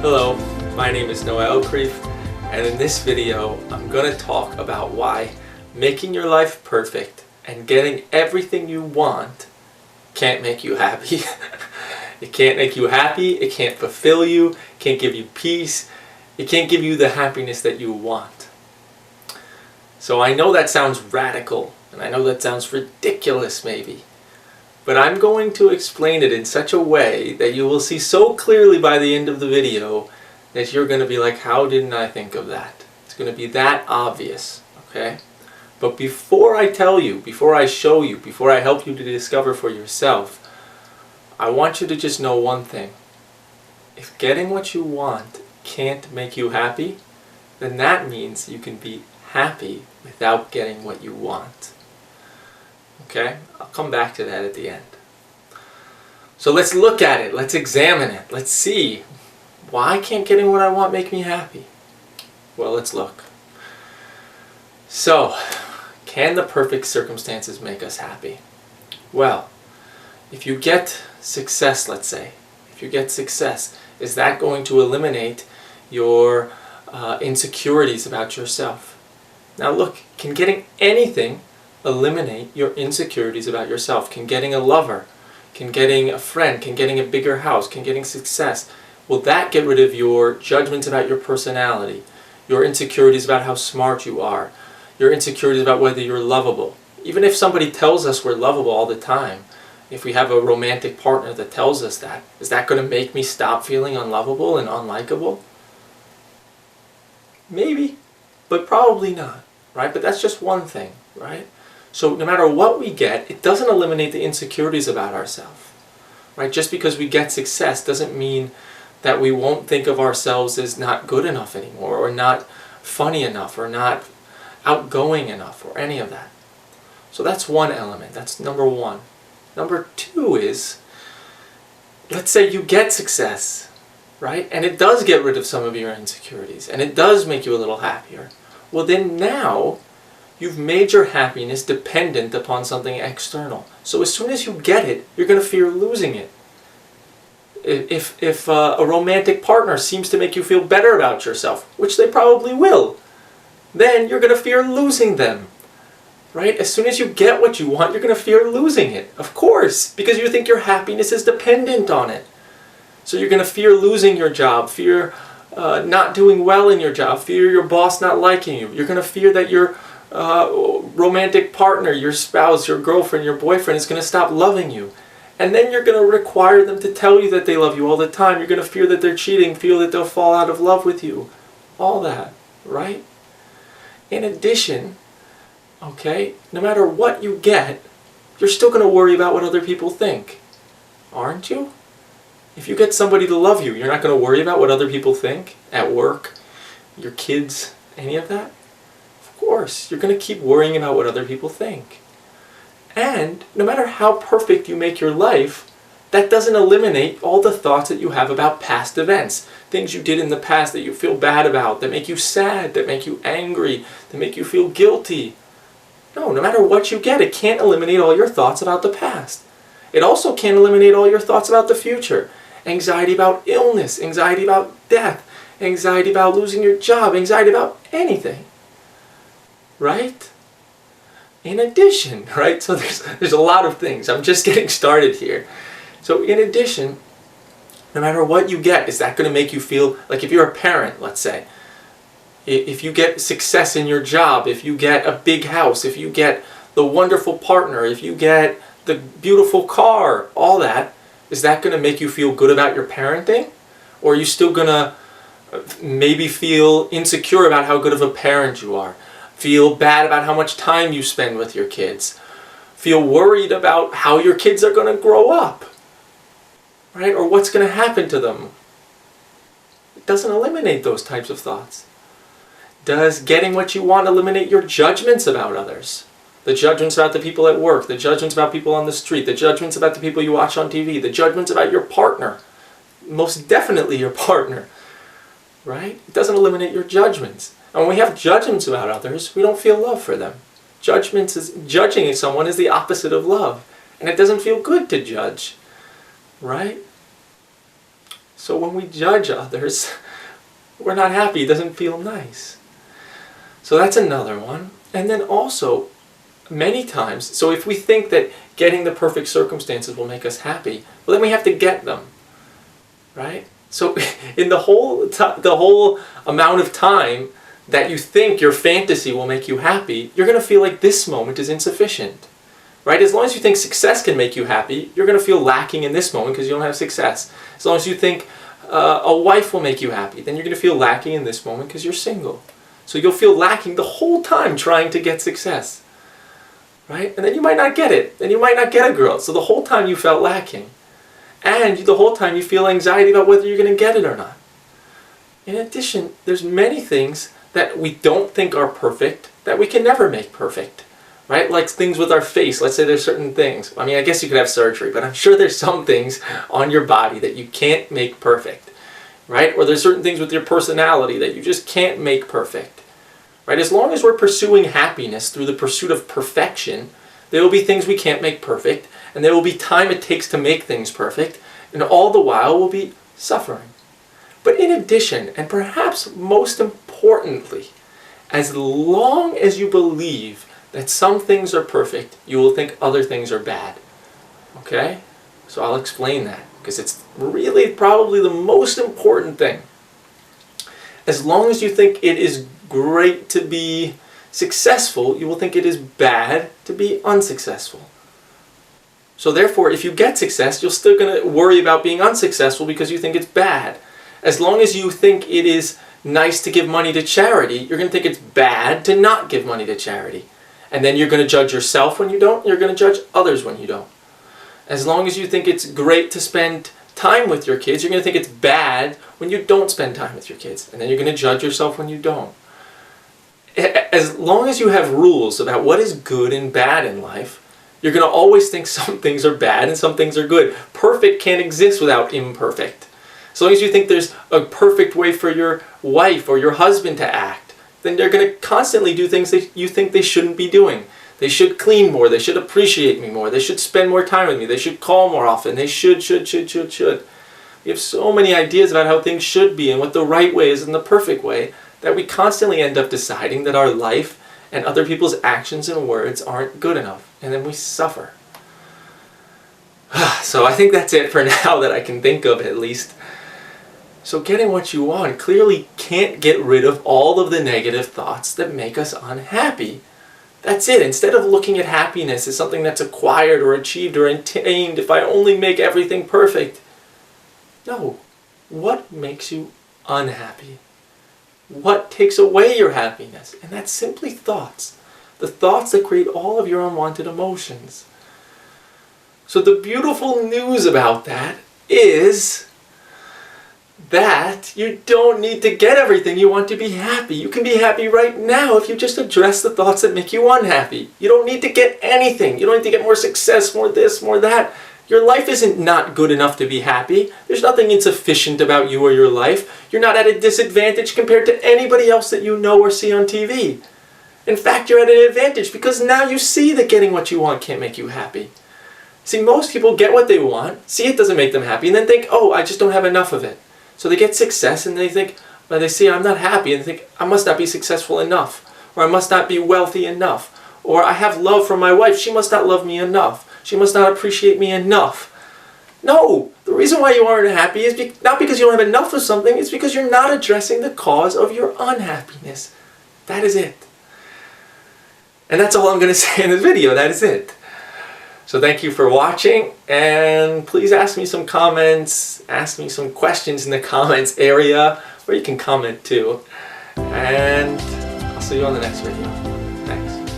Hello, my name is Elkrief, and in this video I'm going to talk about why making your life perfect and getting everything you want can't make you happy. It can't make you happy, it can't fulfill you, it can't give you peace, it can't give you the happiness that you want. So I know that sounds radical, and I know that sounds ridiculous maybe. But I'm going to explain it in such a way that you will see so clearly by the end of the video that you're going to be like, how didn't I think of that? It's going to be that obvious, okay? But before I tell you, before I show you, before I help you to discover for yourself, I want you to just know one thing. If getting what you want can't make you happy, then that means you can be happy without getting what you want. Okay? I'll come back to that at the end. So let's look at it. Let's examine it. Let's see. Why can't getting what I want make me happy? Well, let's look. So, can the perfect circumstances make us happy? Well, if you get success, let's say, if you get success, is that going to eliminate your insecurities about yourself? Now look, can getting anything eliminate your insecurities about yourself? Can getting a lover, can getting a friend, can getting a bigger house, can getting success, will that get rid of your judgments about your personality, your insecurities about how smart you are, your insecurities about whether you're lovable? Even if somebody tells us we're lovable all the time, if we have a romantic partner that tells us that, is that going to make me stop feeling unlovable and unlikable? Maybe, but probably not, right? But that's just one thing, right? So no matter what we get, it doesn't eliminate the insecurities about ourselves, right? Just because we get success doesn't mean that we won't think of ourselves as not good enough anymore, or not funny enough, or not outgoing enough, or any of that. So that's one element. That's number one. Number two is, let's say you get success, right? And it does get rid of some of your insecurities, and it does make you a little happier. Well, then now you've made your happiness dependent upon something external. So as soon as you get it, you're going to fear losing it. If a romantic partner seems to make you feel better about yourself, which they probably will, then you're going to fear losing them. Right? As soon as you get what you want, you're going to fear losing it. Of course, because you think your happiness is dependent on it. So you're going to fear losing your job, fear not doing well in your job, fear your boss not liking you. You're going to fear that your romantic partner, your spouse, your girlfriend, your boyfriend is going to stop loving you. And then you're going to require them to tell you that they love you all the time. You're going to fear that they're cheating, feel that they'll fall out of love with you. All that, right? In addition, okay, no matter what you get, you're still going to worry about what other people think. Aren't you? If you get somebody to love you, you're not going to worry about what other people think at work, your kids, any of that? Of course, you're going to keep worrying about what other people think. And no matter how perfect you make your life, that doesn't eliminate all the thoughts that you have about past events. Things you did in the past that you feel bad about, that make you sad, that make you angry, that make you feel guilty. No matter what you get, it can't eliminate all your thoughts about the past. It also can't eliminate all your thoughts about the future. Anxiety about illness, anxiety about death, anxiety about losing your job, anxiety about anything. Right? In addition, right? So there's a lot of things. I'm just getting started here. So in addition, no matter what you get, is that going to make you feel like, if you're a parent, let's say, if you get success in your job, if you get a big house, if you get the wonderful partner, if you get the beautiful car, all that, is that going to make you feel good about your parenting? Or are you still going to maybe feel insecure about how good of a parent you are? Feel bad about how much time you spend with your kids? Feel worried about how your kids are going to grow up? Right? Or what's going to happen to them? It doesn't eliminate those types of thoughts. Does getting what you want eliminate your judgments about others? The judgments about the people at work, the judgments about people on the street, the judgments about the people you watch on TV, the judgments about your partner. Most definitely your partner. Right? It doesn't eliminate your judgments. And when we have judgments about others, we don't feel love for them. Judging someone is the opposite of love. And it doesn't feel good to judge. Right? So when we judge others, we're not happy. It doesn't feel nice. So that's another one. And then also, many times, so if we think that getting the perfect circumstances will make us happy, well, then we have to get them, right? So in the whole amount of time that you think your fantasy will make you happy, you're going to feel like this moment is insufficient, right? As long as you think success can make you happy, you're going to feel lacking in this moment because you don't have success. As long as you think a wife will make you happy, then you're going to feel lacking in this moment because you're single. So you'll feel lacking the whole time trying to get success, right? And then you might not get it. Then you might not get a girl. So the whole time you felt lacking. And the whole time you feel anxiety about whether you're going to get it or not. In addition, there's many things that we don't think are perfect that we can never make perfect, right? Like things with our face. Let's say there's certain things. I mean, I guess you could have surgery, but I'm sure there's some things on your body that you can't make perfect, right? Or there's certain things with your personality that you just can't make perfect, right? As long as we're pursuing happiness through the pursuit of perfection, there will be things we can't make perfect, and there will be time it takes to make things perfect, and all the while we'll be suffering. But in addition, and perhaps most importantly, as long as you believe that some things are perfect, you will think other things are bad. Okay? So I'll explain that, because it's really probably the most important thing. As long as you think it is great to be successful, you will think it is bad to be unsuccessful. So therefore, if you get success, you're still going to worry about being unsuccessful because you think it's bad. As long as you think it is nice to give money to charity, you're going to think it's bad to not give money to charity. And then you're going to judge yourself when you don't, you're going to judge others when you don't. As long as you think it's great to spend time with your kids, you're going to think it's bad when you don't spend time with your kids. And then you're going to judge yourself when you don't. As long as you have rules about what is good and bad in life, you're going to always think some things are bad and some things are good. Perfect can't exist without imperfect. As long as you think there's a perfect way for your wife or your husband to act, then they're going to constantly do things that you think they shouldn't be doing. They should clean more. They should appreciate me more. They should spend more time with me. They should call more often. They should. We have so many ideas about how things should be and what the right way is and the perfect way that we constantly end up deciding that our life and other people's actions and words aren't good enough. And then we suffer. So I think that's it for now that I can think of, at least. So getting what you want clearly can't get rid of all of the negative thoughts that make us unhappy. That's it. Instead of looking at happiness as something that's acquired or achieved or attained, if I only make everything perfect. No. What makes you unhappy? What takes away your happiness? And that's simply thoughts. The thoughts that create all of your unwanted emotions. So the beautiful news about that is that you don't need to get everything you want to be happy. You can be happy right now if you just address the thoughts that make you unhappy. You don't need to get anything. You don't need to get more success, more this, more that. Your life isn't not good enough to be happy. There's nothing insufficient about you or your life. You're not at a disadvantage compared to anybody else that you know or see on TV. In fact, you're at an advantage because now you see that getting what you want can't make you happy. See, most people get what they want, see it doesn't make them happy, and then think, oh, I just don't have enough of it. So they get success and they think, well, they see I'm not happy, and they think, I must not be successful enough, or I must not be wealthy enough, or I have love for my wife, she must not love me enough, she must not appreciate me enough. No, the reason why you aren't happy is not because you don't have enough of something, it's because you're not addressing the cause of your unhappiness. That is it. And that's all I'm going to say in this video, that is it. So thank you for watching, and please ask me some comments, ask me some questions in the comments area, or you can comment too. And I'll see you on the next video. Thanks.